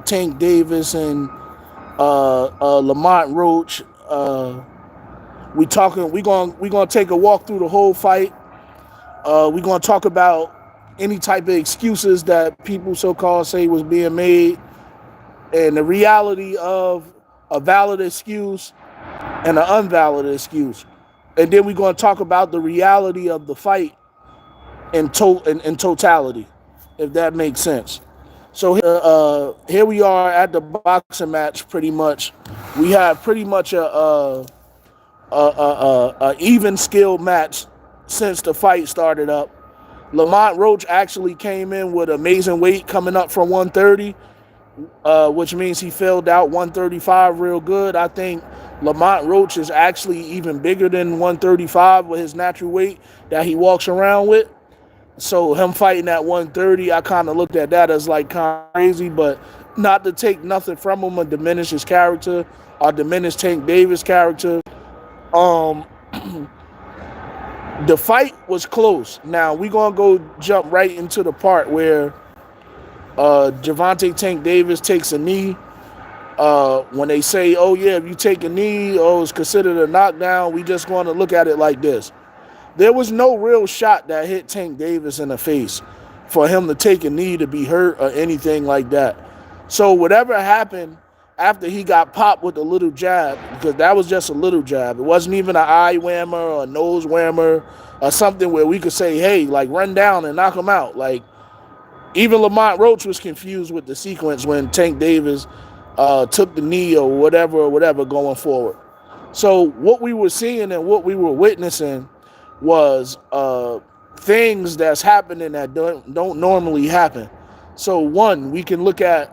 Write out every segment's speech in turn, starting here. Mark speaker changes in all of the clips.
Speaker 1: Tank Davis and Lamont Roach. We gonna take a walk through the whole fight. We're gonna talk about any type of excuses that people so-called say was being made, and the reality of a valid excuse and an invalid excuse. And then we're gonna talk about the reality of the fight in totality, if that makes sense. So here we are at the boxing match. Pretty much, we have pretty much a even skill match since the fight started up. Lamont Roach actually came in with amazing weight coming up from 130, which means he filled out 135 real good. I think Lamont Roach is actually even bigger than 135 with his natural weight that he walks around with. So him fighting at 130, I kind of looked at that as like kind of crazy, but not to take nothing from him or diminish his character or diminish Tank Davis' character. Um, the fight was close. Now we're gonna go jump right into the part where Gervonta Tank Davis takes a knee. When they say, "Oh yeah, if you take a knee, oh it's considered a knockdown," we just going to look at it like this. There was no real shot that hit Tank Davis in the face for him to take a knee to be hurt or anything like that. So whatever happened after he got popped with a little jab, because that was just a little jab. It wasn't even an eye whammer or a nose whammer or something where we could say, hey, like run down and knock him out. Like even Lamont Roach was confused with the sequence when Tank Davis took the knee or whatever going forward. So what we were seeing and what we were witnessing was things that's happening that don't normally happen. So one, we can look at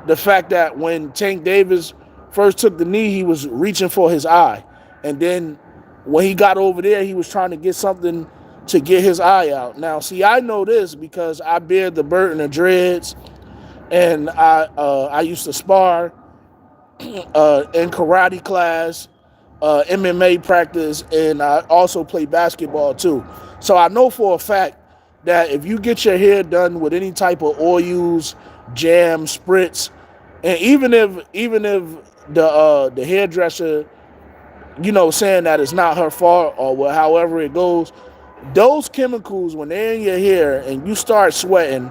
Speaker 1: the fact that when Tank Davis first took the knee, he was reaching for his eye. And then when he got over there, he was trying to get something to get his eye out. Now, see, I know this because I bear the burden of dreads, and I used to spar in karate class, MMA practice, and I also play basketball too. So I know for a fact that if you get your hair done with any type of oils, jam, spritz, and even if the hairdresser, saying that it's not her fault or however it goes, those chemicals when they're in your hair and you start sweating,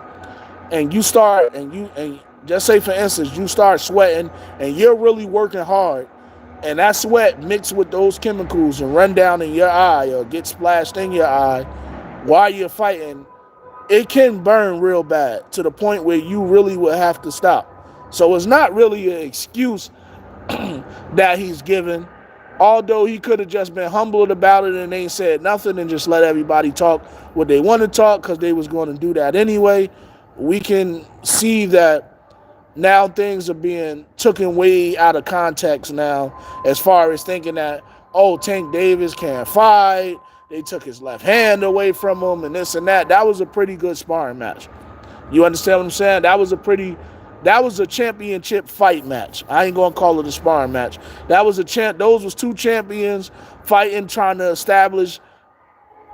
Speaker 1: and just say for instance you start sweating and you're really working hard, and that sweat mixed with those chemicals and run down in your eye or get splashed in your eye while you're fighting, it can burn real bad to the point where you really would have to stop. So it's not really an excuse that he's given, although he could have just been humbled about it and ain't said nothing and just let everybody talk what they want to talk because they was going to do that anyway. We can see that now things are being taken way out of context now, as far as thinking that, oh, Tank Davis can't fight, they took his left hand away from him and this and that. That was a pretty good sparring match. You understand what I'm saying? That was a championship fight match. I ain't gonna call it a sparring match. That was those was two champions fighting, trying to establish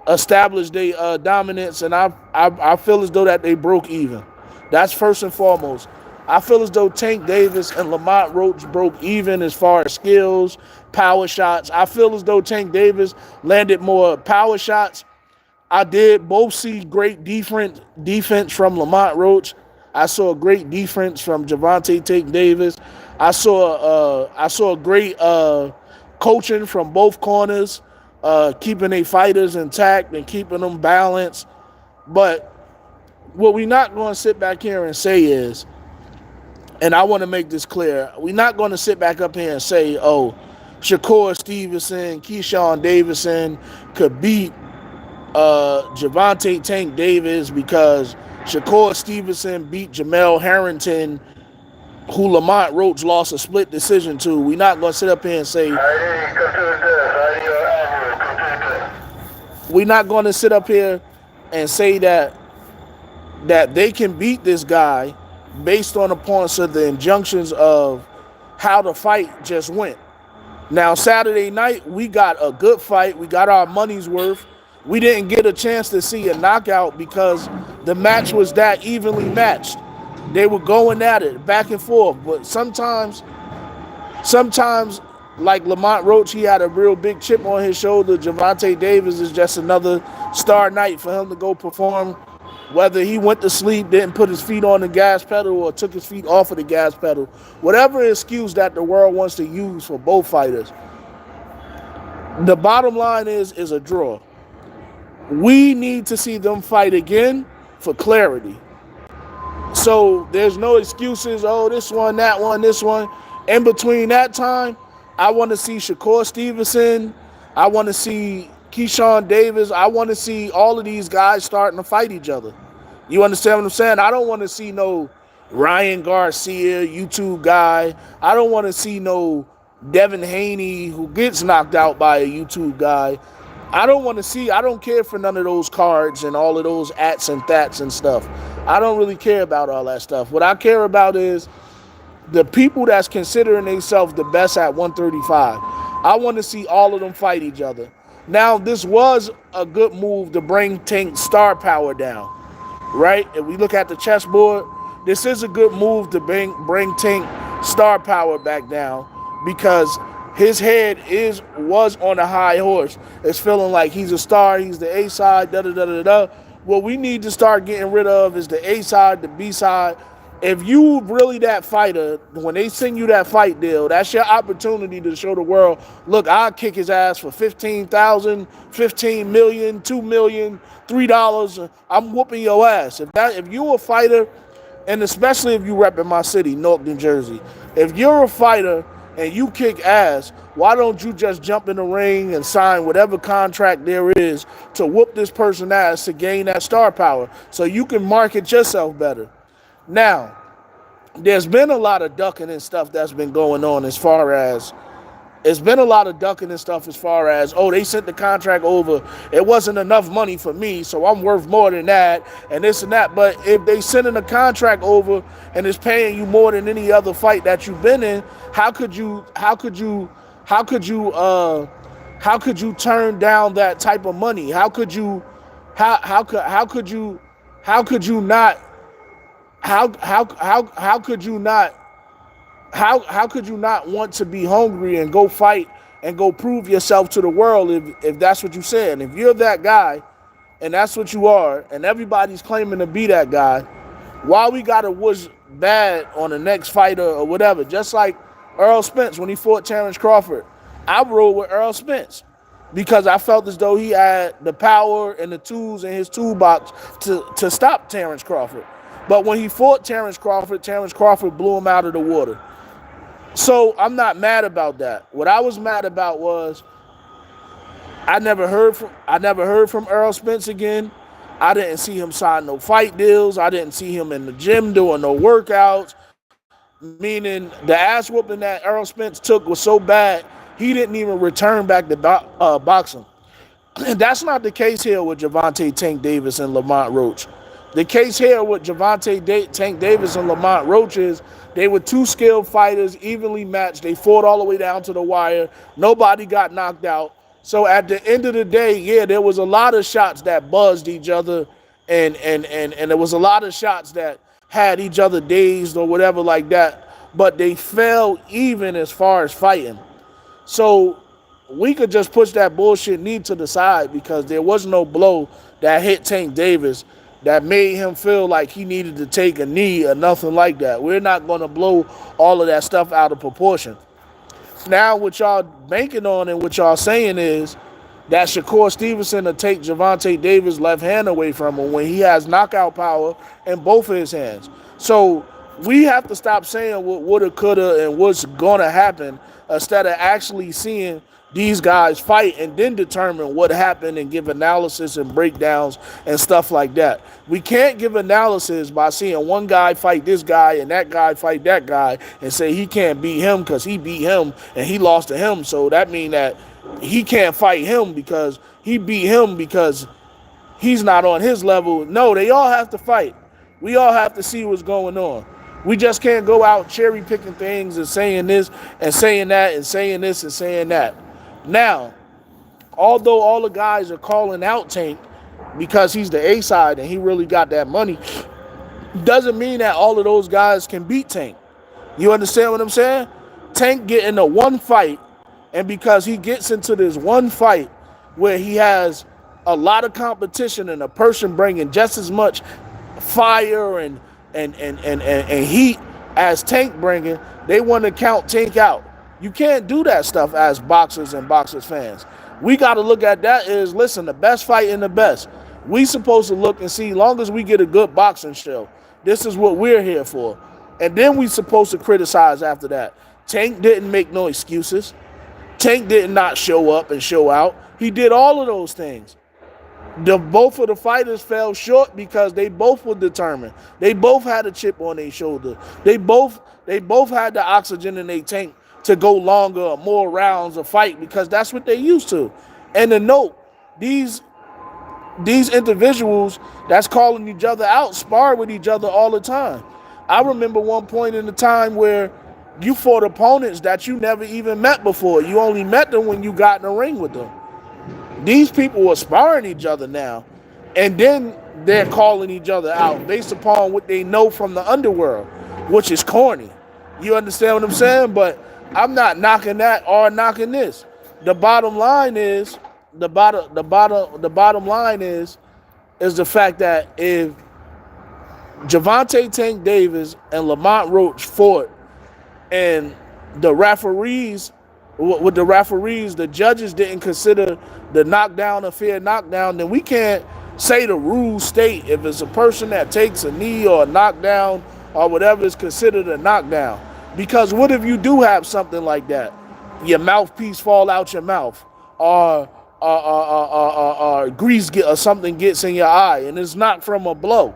Speaker 1: their dominance, and I feel as though that they broke even. That's first and foremost. I feel as though Tank Davis and Lamont Roach broke even as far as skills, power shots. I feel as though Tank Davis landed more power shots. I did both see great defense from Lamont Roach. I saw a great defense from Gervonta Tank Davis. I saw great coaching from both corners, keeping their fighters intact and keeping them balanced. But what we're not going to sit back here and say is, and I want to make this clear, we're not going to sit back up here and say, oh, Shakur Stevenson, Keyshawn Davidson could beat Gervonta Tank Davis because Shakur Stevenson beat Jamel Harrington, who Lamont Roach lost a split decision to. We're not going to sit up here and say, we're not going to sit up here and say that they can beat this guy based on upon the injunctions of how the fight just went. Now, Saturday night, we got a good fight. We got our money's worth. We didn't get a chance to see a knockout because the match was that evenly matched. They were going at it back and forth, but sometimes, like Lamont Roach, he had a real big chip on his shoulder. Gervonta Davis is just another star night for him to go perform. Whether he went to sleep, didn't put his feet on the gas pedal, or took his feet off of the gas pedal, whatever excuse that the world wants to use for both fighters, the bottom line is a draw. We need to see them fight again for clarity. So there's no excuses. Oh, this one, that one, this one. In between that time, I want to see Shakur Stevenson. I want to see Keyshawn Davis. I want to see all of these guys starting to fight each other. You understand what I'm saying? I don't want to see no Ryan Garcia, YouTube guy. I don't want to see no Devin Haney who gets knocked out by a YouTube guy. I don't care for none of those cards and all of those ats and thats and stuff. I don't really care about all that stuff. What I care about is the people that's considering themselves the best at 135. I want to see all of them fight each other. Now, this was a good move to bring Tank star power down, right? If we look at the chessboard, this is a good move to bring Tank star power back down, because his head was on a high horse. It's feeling like he's a star, he's the A side, da da da da da. What we need to start getting rid of is the A side, the B side. If you really that fighter, when they send you that fight deal, that's your opportunity to show the world, look, I'll kick his ass for 15,000, 15 million, 2 million, $3. I'm whooping your ass. If you a fighter, and especially if you rep in my city, Newark, New Jersey, if you're a fighter and you kick ass, why don't you just jump in the ring and sign whatever contract there is to whoop this person's ass to gain that star power so you can market yourself better? Now, there's been a lot of ducking and stuff that's been going on as far as, oh, they sent the contract over. It wasn't enough money for me, so I'm worth more than that, and this and that. But if they sending a contract over and it's paying you more than any other fight that you've been in, how could you turn down that type of money? How could you not want to be hungry and go fight and go prove yourself to the world if that's what you said? And if you're that guy and that's what you are and everybody's claiming to be that guy, why we gotta wish bad on the next fighter or whatever? Just like Earl Spence when he fought Terrence Crawford. I rode with Earl Spence because I felt as though he had the power and the tools in his toolbox to stop Terrence Crawford. But when he fought Terrence Crawford blew him out of the water. So I'm not mad about that. What I was mad about was I never heard from Earl Spence again. I didn't see him sign no fight deals. I didn't see him in the gym doing no workouts. Meaning the ass whooping that Earl Spence took was so bad, he didn't even return back to boxing. And that's not the case here with Gervonta Tank Davis and Lamont Roach. The case here with Tank Davis and Lamont Roach is they were two skilled fighters, evenly matched. They fought all the way down to the wire. Nobody got knocked out. So at the end of the day, yeah, there was a lot of shots that buzzed each other, and there was a lot of shots that had each other dazed or whatever like that, but they fell even as far as fighting. So we could just push that bullshit knee to the side because there was no blow that hit Tank Davis that made him feel like he needed to take a knee or nothing like that. We're not going to blow all of that stuff out of proportion. Now what y'all banking on and what y'all saying is that Shakur Stevenson will take Gervonta Davis' left hand away from him when he has knockout power in both of his hands. So we have to stop saying what woulda, coulda, and what's going to happen instead of actually seeing these guys fight and then determine what happened and give analysis and breakdowns and stuff like that. We can't give analysis by seeing one guy fight this guy and that guy fight that guy and say he can't beat him because he beat him and he lost to him. So that means that he can't fight him because he beat him because he's not on his level. No, they all have to fight. We all have to see what's going on. We just can't go out cherry picking things and saying this and saying that and saying this and saying that. Now, although all the guys are calling out Tank because he's the A side and he really got that money, Doesn't mean that all of those guys can beat Tank. You understand what I'm saying? Tank get into one fight, and because he gets into this one fight where he has a lot of competition and a person bringing just as much fire and heat as Tank bringing, they want to count Tank out. You can't do that stuff as boxers and boxers fans. We got to look at that as, listen, the best fight in the best. We supposed to look and see, long as we get a good boxing show, this is what we're here for. And then we supposed to criticize after that. Tank didn't make no excuses. Tank did not show up and show out. He did all of those things. Both of the fighters fell short because they both were determined. They both had a chip on their shoulder. They both had the oxygen in their tank to go longer or more rounds of fight because that's what they used to. And to note, these individuals that's calling each other out spar with each other all the time. I remember one point in the time where you fought opponents that you never even met before. You only met them when you got in the ring with them. These people are sparring each other now, and then they're calling each other out based upon what they know from the underworld, which is corny. You understand what I'm saying? But I'm not knocking that or knocking this. The bottom line is the bottom line is the fact that if Gervonta Tank Davis and Lamont Roach fought, and the referees, the judges didn't consider the knockdown a fair knockdown, then we can't say the rules state if it's a person that takes a knee or a knockdown or whatever is considered a knockdown. Because what if you do have something like that? Your mouthpiece fall out your mouth, or grease or something gets in your eye, and it's not from a blow.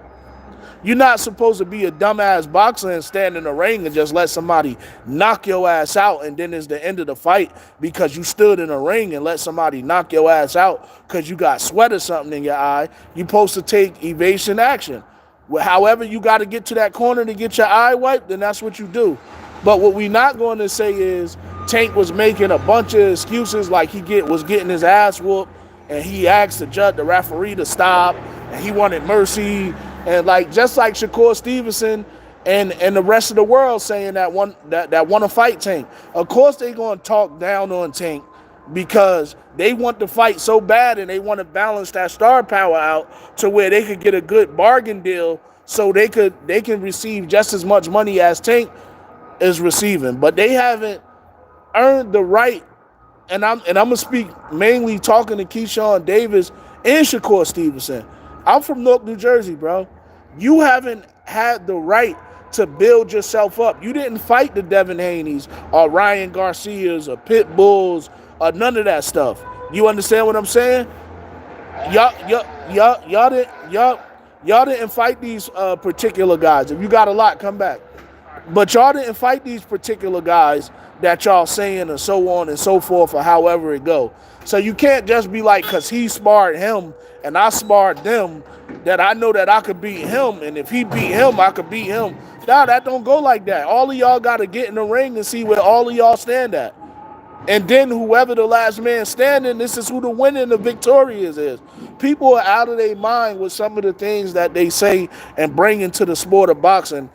Speaker 1: You're not supposed to be a dumbass boxer and stand in the ring and just let somebody knock your ass out, and then it's the end of the fight because you stood in the ring and let somebody knock your ass out because you got sweat or something in your eye. You're supposed to take evasion action. However, you got to get to that corner to get your eye wiped, then that's what you do. But what we're not going to say is Tank was making a bunch of excuses like was getting his ass whooped, and he asked the referee to stop, and he wanted mercy. And just like Shakur Stevenson and the rest of the world saying that want to fight Tank. Of course they gonna talk down on Tank because they want to fight so bad and they want to balance that star power out to where they could get a good bargain deal so they can receive just as much money as Tank is receiving. But they haven't earned the right, and I'm gonna speak mainly talking to Keyshawn Davis and Shakur Stevenson. I'm from Newark, New Jersey, bro. You haven't had the right to build yourself up. You didn't fight the Devin Haneys or Ryan Garcias or Pit Bulls or none of that stuff. You understand what I'm saying? Y'all didn't fight these particular guys. If you got a lot, come back. But y'all didn't fight these particular guys that y'all saying and so on and so forth or however it go. So you can't just be like, because he sparred him and I sparred them, that I know that I could beat him, and if he beat him, I could beat him. Nah, that don't go like that. All of y'all got to get in the ring and see where all of y'all stand at. And then whoever the last man standing, this is who the winner and the victorious is. People are out of their mind with some of the things that they say and bring into the sport of boxing.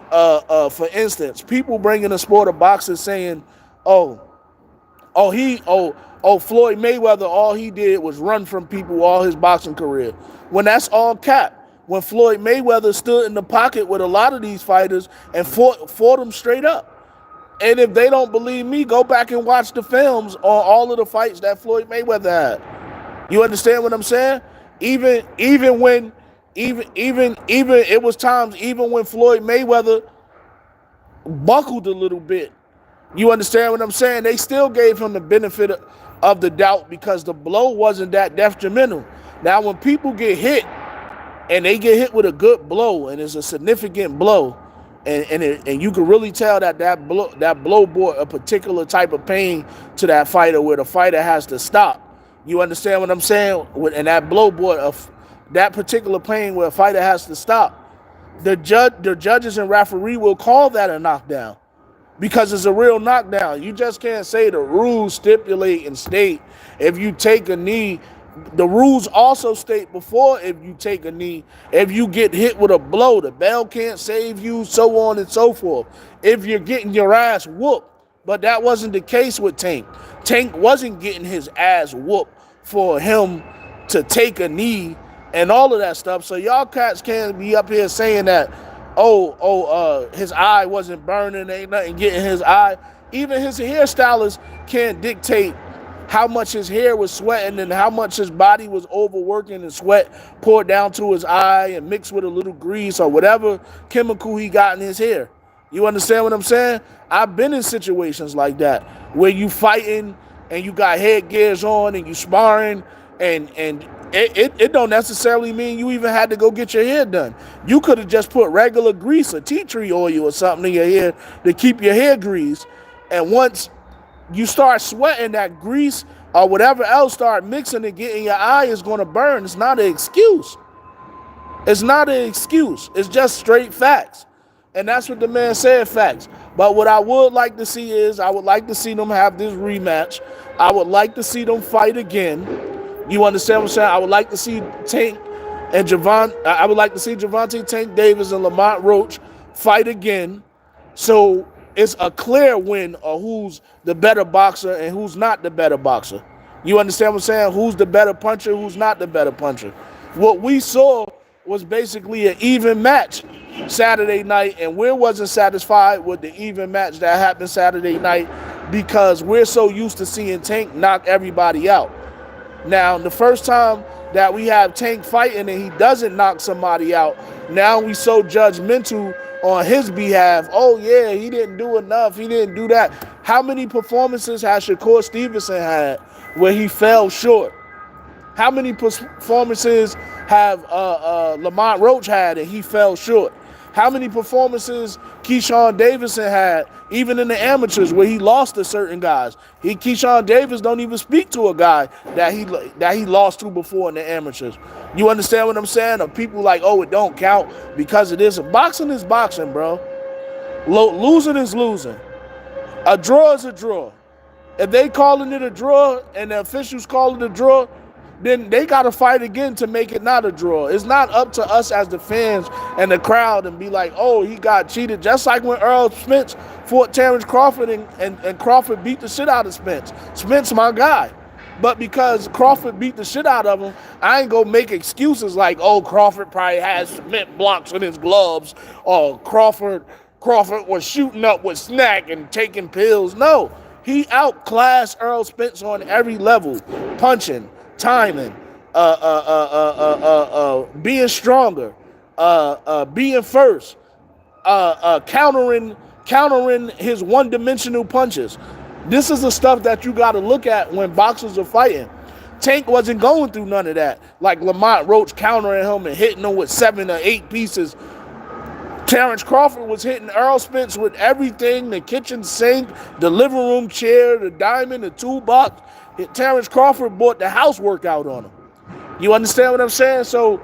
Speaker 1: For instance, people bring in the sport of boxing saying, Floyd Mayweather, all he did was run from people all his boxing career. When that's all cap. When Floyd Mayweather stood in the pocket with a lot of these fighters and fought them straight up. And if they don't believe me, go back and watch the films on all of the fights that Floyd Mayweather had. You understand what I'm saying? Even when it was times even when Floyd Mayweather buckled a little bit. You understand what I'm saying? They still gave him the benefit of the doubt because the blow wasn't that detrimental. Now, when people get hit and they get hit with a good blow and it's a significant blow, and you can really tell that blow brought a particular type of pain to that fighter where the fighter has to stop. You understand what I'm saying? And that blow brought that particular pain where a fighter has to stop. The judges and referee will call that a knockdown because it's a real knockdown. You just can't say the rules stipulate and state if you take a knee The rules also state before, if you take a knee, if you get hit with a blow, the bell can't save you, so on and so forth. If you're getting your ass whooped. But that wasn't the case with Tank. Tank wasn't getting his ass whooped for him to take a knee and all of that stuff. So y'all cats can't be up here saying that, his eye wasn't burning, ain't nothing getting his eye. Even his hairstylist can't dictate how much his hair was sweating and how much his body was overworking, and sweat poured down to his eye and mixed with a little grease or whatever chemical he got in his hair. You understand what I'm saying? I've been in situations like that where you fighting and you got headgears on and you sparring, and it don't necessarily mean you even had to go get your hair done. You could have just put regular grease or tea tree oil or something in your hair to keep your hair greased. And once you start sweating, that grease or whatever else start mixing and getting your eye, is going to burn. It's not an excuse. It's not an excuse. It's just straight facts. And that's what the man said, facts. But what I would like to see is, I would like to see them have this rematch. I would like to see them fight again. You understand what I'm saying? I would like to see Tank and I would like to see Gervonta Tank Davis and Lamont Roach fight again. So it's a clear win of who's the better boxer and who's not the better boxer. You understand what I'm saying? Who's the better puncher, who's not the better puncher. What we saw was basically an even match Saturday night, and we wasn't satisfied with the even match that happened Saturday night because we're so used to seeing Tank knock everybody out. Now, the first time that we have Tank fighting and he doesn't knock somebody out, now we so judgmental on his behalf. Oh yeah, he didn't do enough, he didn't do that. How many performances has Shakur Stevenson had where he fell short? How many performances have Lamont Roach had and he fell short? How many performances Keyshawn Davidson had, even in the amateurs, where he lost to certain guys? Keyshawn Davis don't even speak to a guy that he lost to before in the amateurs. You understand what I'm saying? Or people like, oh, it don't count because it is. Boxing is boxing, bro. Losing is losing. A draw is a draw. If they calling it a draw and the officials call it a draw, then they got to fight again to make it not a draw. It's not up to us as the fans and the crowd and be like, oh, he got cheated. Just like when Earl Spence fought Terrence Crawford and Crawford beat the shit out of Spence. Spence my guy. But because Crawford beat the shit out of him, I ain't gonna make excuses like, oh, Crawford probably has cement blocks in his gloves, or Crawford was shooting up with snack and taking pills. No, he outclassed Earl Spence on every level, punching, timing, being stronger, being first, countering his one-dimensional punches. This is the stuff that you got to look at when boxers are fighting. Tank wasn't going through none of that. Like Lamont Roach countering him and hitting him with 7 or 8 pieces. Terrence Crawford was hitting Earl Spence with everything, the kitchen sink, the living room chair, the diamond, the toolbox. Terrence Crawford bought the house workout on him. You understand what I'm saying? So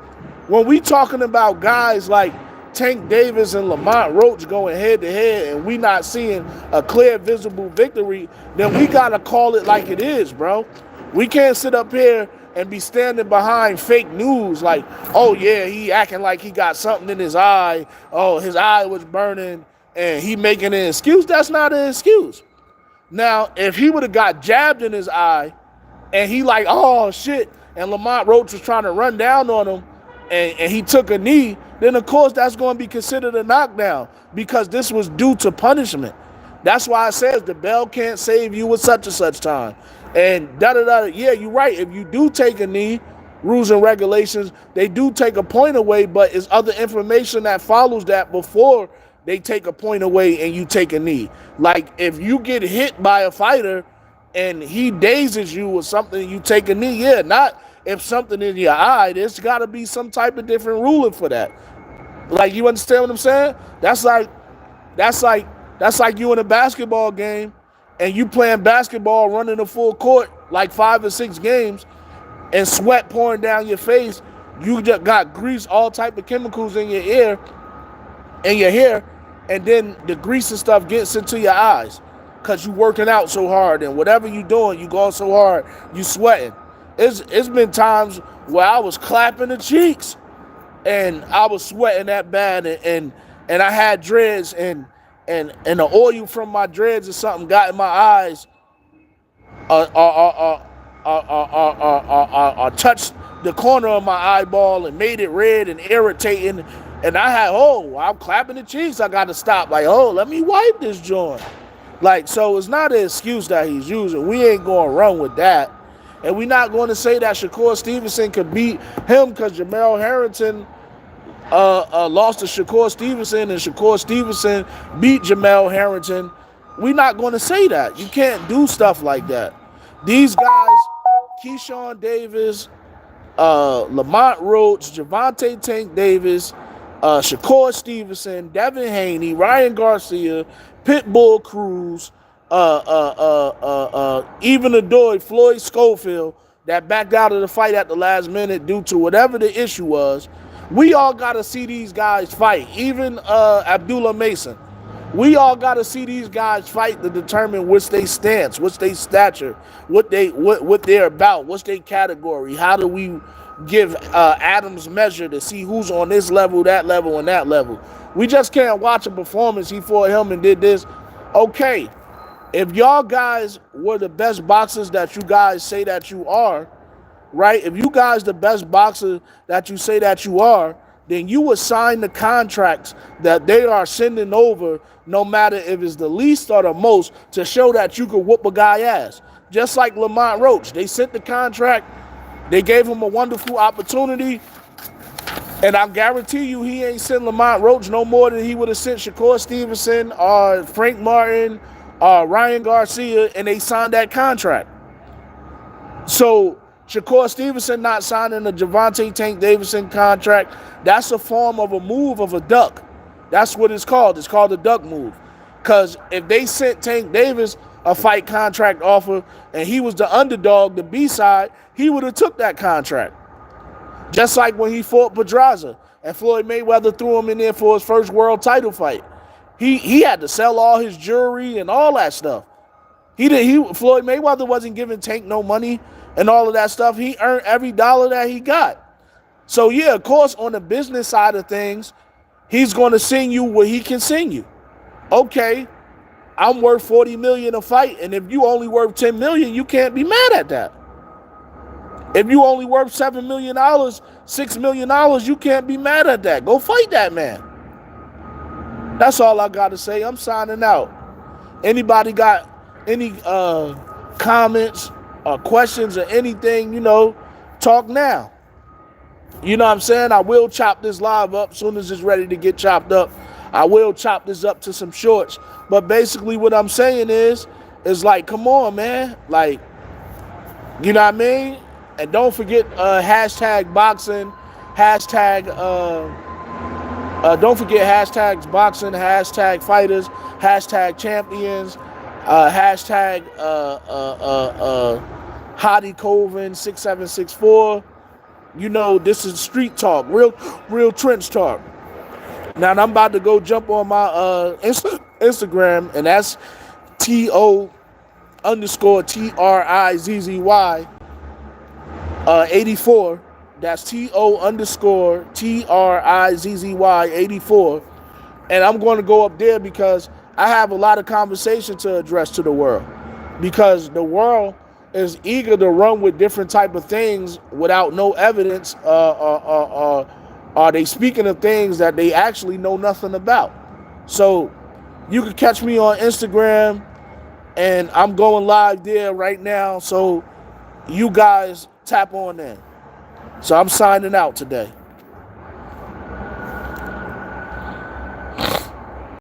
Speaker 1: when we talking about guys like Tank Davis and Lamont Roach going head to head and we not seeing a clear visible victory, then we got to call it like it is, bro. We can't sit up here and be standing behind fake news like, oh yeah, he acting like he got something in his eye. Oh, his eye was burning and he making an excuse. That's not an excuse. Now, if he would have got jabbed in his eye and he like, oh shit, and Lamont Roach was trying to run down on him and he took a knee, then of course that's going to be considered a knockdown because this was due to punishment. That's why it says the bell can't save you with such and such time. And da-da-da, yeah, you're right. If you do take a knee, rules and regulations, they do take a point away, but it's other information that follows that before they take a point away and you take a knee. Like if you get hit by a fighter and he dazes you or something, you take a knee. Yeah, not if something in your eye. There's got to be some type of different ruling for that. Like, you understand what I'm saying? That's like you in a basketball game and you playing basketball, running a full court like 5 or 6 games, and sweat pouring down your face. You just got grease, all type of chemicals in your ear and your hair, and then the grease and stuff gets into your eyes because you working out so hard and whatever you doing, you going so hard, you sweating. It's been times where I was clapping the cheeks and I was sweating that bad, and I had dreads, and the oil from my dreads or something got in my eyes, touched the corner of my eyeball and made it red and irritating. And I had, I'm clapping the cheeks. I got to stop. Like, let me wipe this joint. Like, so it's not an excuse that he's using. We ain't going to run with that. And we're not going to say that Shakur Stevenson could beat him because Jamel Harrington lost to Shakur Stevenson and Shakur Stevenson beat Jamel Harrington. We're not going to say that. You can't do stuff like that. These guys, Keyshawn Davis, Lamont Roach, Javante Tank Davis, Shakur Stevenson, Devin Haney, Ryan Garcia, Pitbull Cruz, even Adoy, Floyd Schofield, that backed out of the fight at the last minute due to whatever the issue was. We all got to see these guys fight. Even Abdullah Mason. We all got to see these guys fight to determine what's their stance, what's their stature, what they're about, what's their category. How do we give Adams measure to see who's on this level, that level, and that level? We just can't watch a performance. He fought him and did this. Okay, if y'all guys were the best boxers that you guys say that you are, right? If you guys the best boxer that you say that you are, then you would sign the contracts that they are sending over, no matter if it's the least or the most, to show that you could whoop a guy ass. Just like Lamont Roach. They sent the contract. They gave him a wonderful opportunity. And I guarantee you he ain't sent Lamont Roach no more than he would have sent Shakur Stevenson or Frank Martin or Ryan Garcia, and they signed that contract. So Shakur Stevenson not signing the Javante Tank Davidson contract, that's a form of a move of a duck. That's what it's called. It's called a duck move. Because if they sent Tank Davis a fight contract offer and he was the underdog, the B-side, he would have took that contract. Just like when he fought Pedraza and Floyd Mayweather threw him in there for his first world title fight. He had to sell all his jewelry and all that stuff. Floyd Mayweather wasn't giving Tank no money and all of that stuff. He earned every dollar that he got. So yeah, of course, on the business side of things, he's going to sing you what he can sing you. Okay, I'm worth $40 million a fight, and if you only worth $10 million, you can't be mad at that. If you only worth $7 million, $6 million, you can't be mad at that. Go fight that man. That's all I got to say. I'm signing out. Anybody got any comments or questions or anything, talk now. You know what I'm saying? I will chop this live up as soon as it's ready to get chopped up. I will chop this up to some shorts. But basically what I'm saying is like, come on, man. Like, you know what I mean? And don't forget hashtag boxing, hashtag, don't forget hashtags boxing, hashtag fighters, hashtag champions, hashtag Hadi Colvin 6764. This is street talk, real trench talk. Now I'm about to go jump on my Instagram, and that's TO_TRIZZY 84. That's TO_TRIZZY 84. And I'm going to go up there because I have a lot of conversation to address to the world. Because the world is eager to run with different type of things without no evidence. Are they speaking of things that they actually know nothing about? So you can catch me on Instagram, and I'm going live there right now. So you guys tap on in. So I'm signing out today.